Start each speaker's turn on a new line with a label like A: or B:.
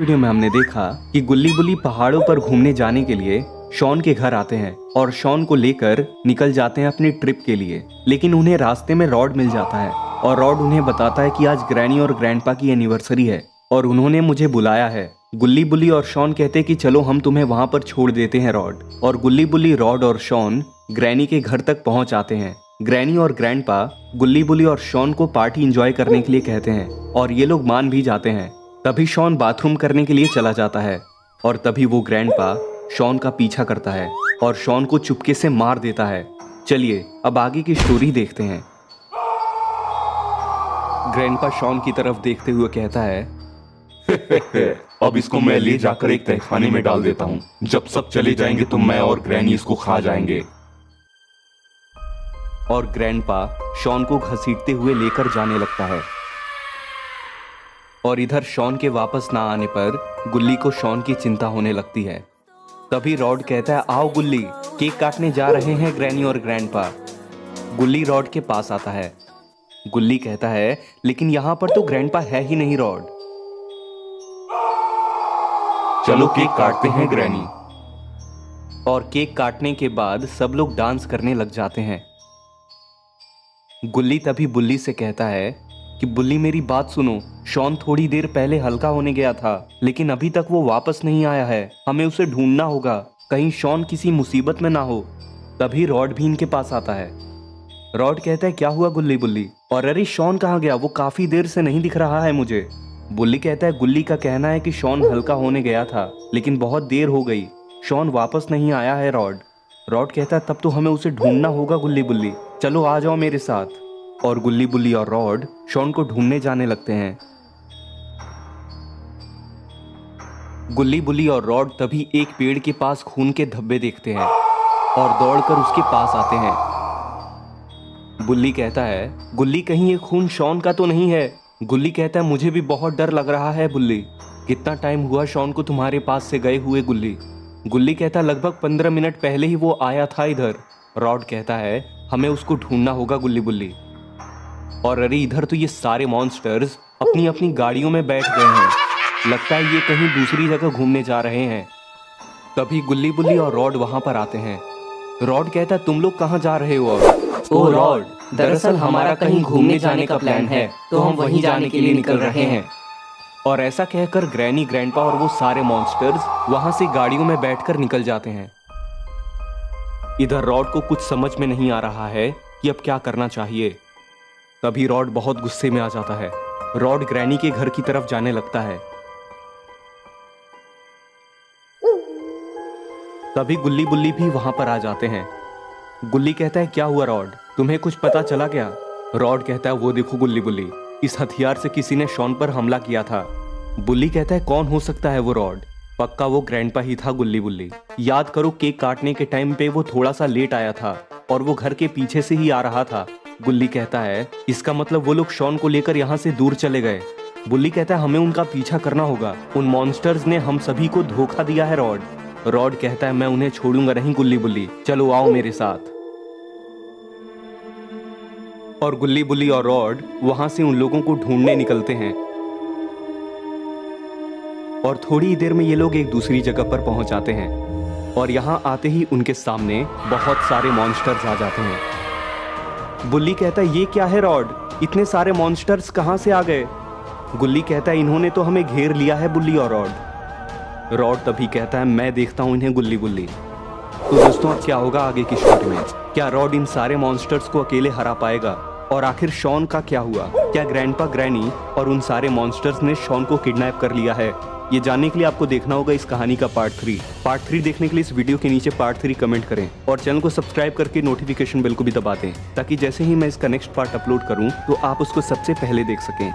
A: Video में हमने देखा कि गुल्ली बुल्ली पहाड़ों पर घूमने जाने के लिए शॉन के घर आते हैं और शॉन को लेकर निकल जाते हैं अपनी ट्रिप के लिए। लेकिन उन्हें रास्ते में रॉड मिल जाता है और रॉड उन्हें बताता है कि आज ग्रैनी और ग्रैंडपा की एनिवर्सरी है और उन्होंने मुझे बुलाया है। गुल्ली बुल्ली और शॉन कहते हैं कि चलो हम तुम्हें वहां पर छोड़ देते हैं रॉड। और गुल्ली बुल्ली, रॉड और शॉन ग्रैनी के घर तक पहुंच आते हैं। ग्रैनी और ग्रैंडपा गुल्ली बुल्ली और शॉन को पार्टी एंजॉय करने के लिए कहते हैं और ये लोग मान भी जाते हैं। तभी शॉन बाथरूम करने के लिए चला जाता है और तभी वो ग्रैंडपा शॉन का पीछा करता है और शॉन को चुपके से मार देता है। चलिए अब आगे की स्टोरी देखते हैं। ग्रैंडपा शॉन की तरफ देखते हुए कहता है,
B: अब इसको मैं ले जाकर एक तहखाने में डाल देता हूँ। जब सब चले जाएंगे तो मैं और ग्रैनी इसको खा जाएंगे।
A: और ग्रैंडपा शॉन को घसीटते हुए लेकर जाने लगता है। और इधर शॉन के वापस ना आने पर गुल्ली को शॉन की चिंता होने लगती है। तभी रॉड कहता है, आओ गुल्ली, केक काटने जा रहे हैं ग्रैनी और ग्रैंडपा। गुल्ली रॉड के पास आता है। गुल्ली कहता है, लेकिन यहां पर तो ग्रैंडपा है ही नहीं रॉड।
B: चलो केक काटते हैं ग्रैनी।
A: और केक काटने के बाद सब लोग डांस करने लग जाते हैं। गुल्ली तभी बुल्ली से कहता है कि बुल्ली मेरी बात सुनो, शॉन थोड़ी देर पहले हल्का होने गया था लेकिन अभी तक वो वापस नहीं आया है। हमें उसे ढूंढना होगा, कहीं शॉन किसी मुसीबत में ना हो। तभी रॉड भी इनके पास आता है। रॉड कहता है, क्या हुआ गुल्ली बुल्ली? और अरे शॉन कहाँ गया? वो काफी देर से नहीं दिख रहा है मुझे। बुल्ली कहता है, गुल्ली का कहना है कि शॉन हल्का होने गया था लेकिन बहुत देर हो गई, शॉन वापस नहीं आया है रॉड। रॉड कहता है, तब तो हमें उसे ढूंढना होगा गुल्ली बुल्ली, चलो आ जाओ मेरे साथ। और गुल्ली बुल्ली और रॉड शॉन को ढूंढने जाने लगते हैं। गुल्ली बुल्ली और रॉड तभी एक पेड़ के पास खून के धब्बे देखते हैं और दौड़कर उसके पास आते हैं। बुल्ली कहता है, गुल्ली कहीं ये खून शॉन का तो नहीं है? गुल्ली कहता है, मुझे भी बहुत डर लग रहा है बुल्ली। कितना टाइम हुआ शॉन को तुम्हारे पास से गए हुए गुल्ली? गुल्ली कहता है, लगभग 15 मिनट पहले ही वो आया था इधर। रॉड कहता है, हमें उसको ढूंढना होगा गुल्ली बुल्ली। और अरे इधर तो ये सारे मॉन्स्टर्स अपनी अपनी गाड़ियों में बैठ गए हैं, लगता है ये कहीं दूसरी जगह घूमने जा रहे हैं। तभी गुल्ली बुल्ली और रॉड वहां पर आते हैं। रॉड कहता है, तुम लोग कहाँ जा रहे हो अब?
C: ओ रॉड, दरअसल हमारा कहीं घूमने जाने का प्लान है तो हम वहीं जाने के लिए निकल रहे हैं।
A: और ऐसा कहकर ग्रैनी, ग्रैंडपा और वो सारे मॉन्स्टर्स वहां से गाड़ियों में बैठकर निकल जाते हैं। इधर रॉड को कुछ समझ में नहीं आ रहा है कि अब क्या करना चाहिए। तभी रॉड बहुत गुस्से में आ जाता है। रॉड ग्रैनी के घर की तरफ जाने लगता है। तभी गुल्ली बुल्ली भी वहां पर आ जाते हैं। गुल्ली कहता है, क्या हुआ रॉड, तुम्हें कुछ पता चला क्या? रॉड कहता है, वो देखो गुल्ली बुल्ली, इस हथियार से किसी ने शॉन पर हमला किया था। बुल्ली कहता है, कौन हो सकता है वो रॉड? पक्का वो ग्रैंडपा ही था गुल्ली बुल्ली। याद करो, केक काटने के टाइम पे वो थोड़ा सा लेट आया था और वो घर के पीछे से ही आ रहा था। गुल्ली कहता है, इसका मतलब वो लोग शॉन को लेकर यहाँ से दूर चले गए। बुल्ली कहता है, हमें उनका पीछा करना होगा, उन मॉन्स्टर्स ने हम सभी को धोखा दिया है रॉड। रॉड कहता है, मैं उन्हें छोड़ूंगा नहीं गुल्ली बुल्ली, चलो आओ मेरे साथ। और गुल्ली बुल्ली और रॉड वहां से उन लोगों को ढूंढने निकलते हैं। और थोड़ी देर में ये लोग एक दूसरी जगह पर पहुंच जाते हैं और यहाँ आते ही उनके सामने बहुत सारे मॉन्स्टर्स आ जाते हैं। बुल्ली कहता है, ये क्या है रॉड, इतने सारे मॉन्स्टर्स कहां से आ गए? गुल्ली कहता है, इन्होंने तो हमें घेर लिया है बुल्ली और रॉड। रॉड तभी कहता है, मैं देखता हूं इन्हें गुल्ली बुल्ली। तो दोस्तों अब क्या होगा आगे की स्टोरी में? क्या रॉड इन सारे मॉन्स्टर्स को अकेले हरा पाएगा? और आखिर शॉन का क्या हुआ? क्या ग्रैंडपा, ग्रैनी और उन सारे मॉन्स्टर्स ने शॉन को किडनैप कर लिया है? ये जानने के लिए आपको देखना होगा इस कहानी का पार्ट 3। पार्ट 3 देखने के लिए इस वीडियो के नीचे पार्ट 3 कमेंट करें और चैनल को सब्सक्राइब करके नोटिफिकेशन बेल को भी दबा दें ताकि जैसे ही मैं इसका नेक्स्ट पार्ट अपलोड करूं तो आप उसको सबसे पहले देख सकें।